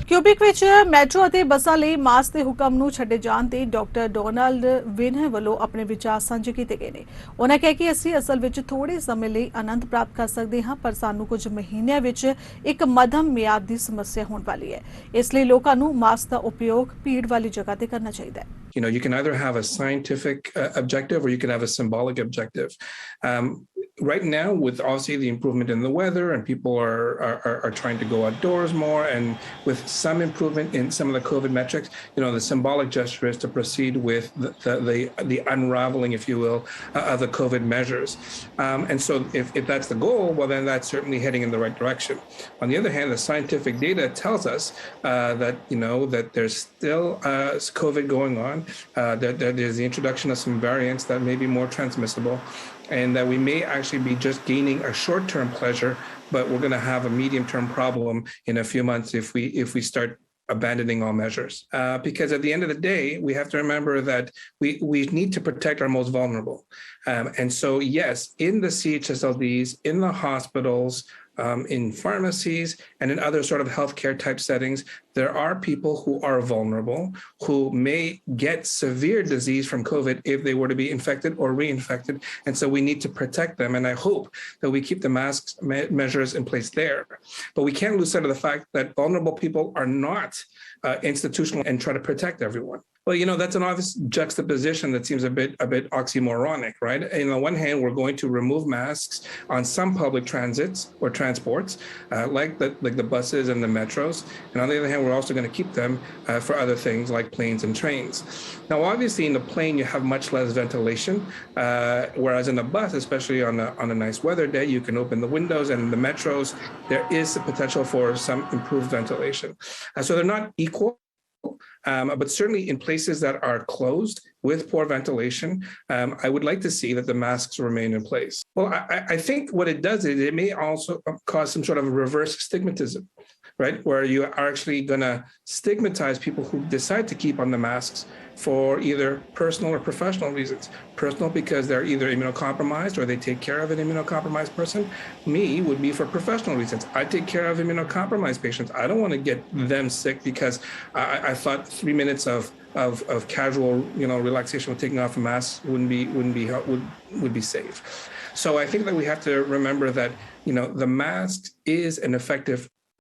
Cubic ਵਿੱਚ metro ਅਤੇ ਬੱਸਾਂ ਲਈ ਮਾਸਕ ਦੇ ਹੁਕਮ ਨੂੰ ਛੱਡੇ ਜਾਣ ਤੇ ਡਾਕਟਰ ਡੋਨਾਲਡ ਵਿਨ ਵੱਲੋਂ ਆਪਣੇ ਵਿਚਾਰ ਸਾਂਝੇ ਕੀਤੇ ਗਏ ਨੇ। ਉਹਨਾਂ ਕਿਹਾ ਕਿ ਅਸੀਂ ਅਸਲ ਵਿੱਚ ਥੋੜੇ ਸਮੇਂ ਲਈ ਆਨੰਦ ਪ੍ਰਾਪਤ ਕਰ ਸਕਦੇ ਹਾਂ, ਪਰ ਸਾਨੂੰ ਕੁਝ ਮਹੀਨਿਆਂ ਵਿੱਚ ਇੱਕ ਮੱਧਮ ਮਿਆਦ ਦੀ ਸਮੱਸਿਆ ਹੋਣ ਵਾਲੀ ਹੈ। ਇਸ ਲਈ ਲੋਕਾਂ ਨੂੰ ਮਾਸਕ ਦਾ ਉਪਯੋਗ ਭੀੜ ਵਾਲੀ ਜਗ੍ਹਾ ਤੇ ਕਰਨਾ ਚਾਹੀਦਾ ਹੈ। You can either have a scientific objective or you can have a symbolic objective. Right now, with obviously the improvement in the weather and people are trying to go outdoors more, and with some improvement in some of the COVID metrics, the symbolic gesture is to proceed with the unraveling, if you will, of the COVID measures. And so if that's the goal, well, then that's certainly heading in the right direction. On the other hand, the scientific data tells us that there's still COVID going on. There's the introduction of some variants that may be more transmissible, and that we may actually be just gaining a short-term pleasure, but we're going to have a medium-term problem in a few months if we start abandoning all measures. Because at the end of the day, we have to remember that we need to protect our most vulnerable. And so, yes, in the CHSLDs, in the hospitals, in pharmacies, and in other sort of healthcare type settings, there are people who are vulnerable, who may get severe disease from COVID if they were to be infected or reinfected. And so we need to protect them. And I hope that we keep the masks measures in place there. But we can't lose sight of the fact that vulnerable people are not institutional and try to protect everyone. Well, that's an obvious juxtaposition that seems a bit oxymoronic, right? On the one hand, we're going to remove masks on some public transits or transports, like the buses and the metros. And on the other hand, we're also going to keep them for other things like planes and trains. Now, obviously, in the plane, you have much less ventilation, whereas in the bus, especially on a nice weather day, you can open the windows, and in the metros, there is the potential for some improved ventilation. So they're not equal. But certainly in places that are closed with poor ventilation, I would like to see that the masks remain in place. Well, I think what it does is it may also cause some sort of reverse stigmatism, right? Where you are actually going to stigmatize people who decide to keep on the masks for either personal or professional reasons. Personal because they're either immunocompromised or they take care of an immunocompromised person. Me would be for professional reasons. I take care of immunocompromised patients. I don't want to get them sick because I thought 3 minutes of casual, relaxation with taking off a mask would be safe. So I think that we have to remember that, the mask is an effective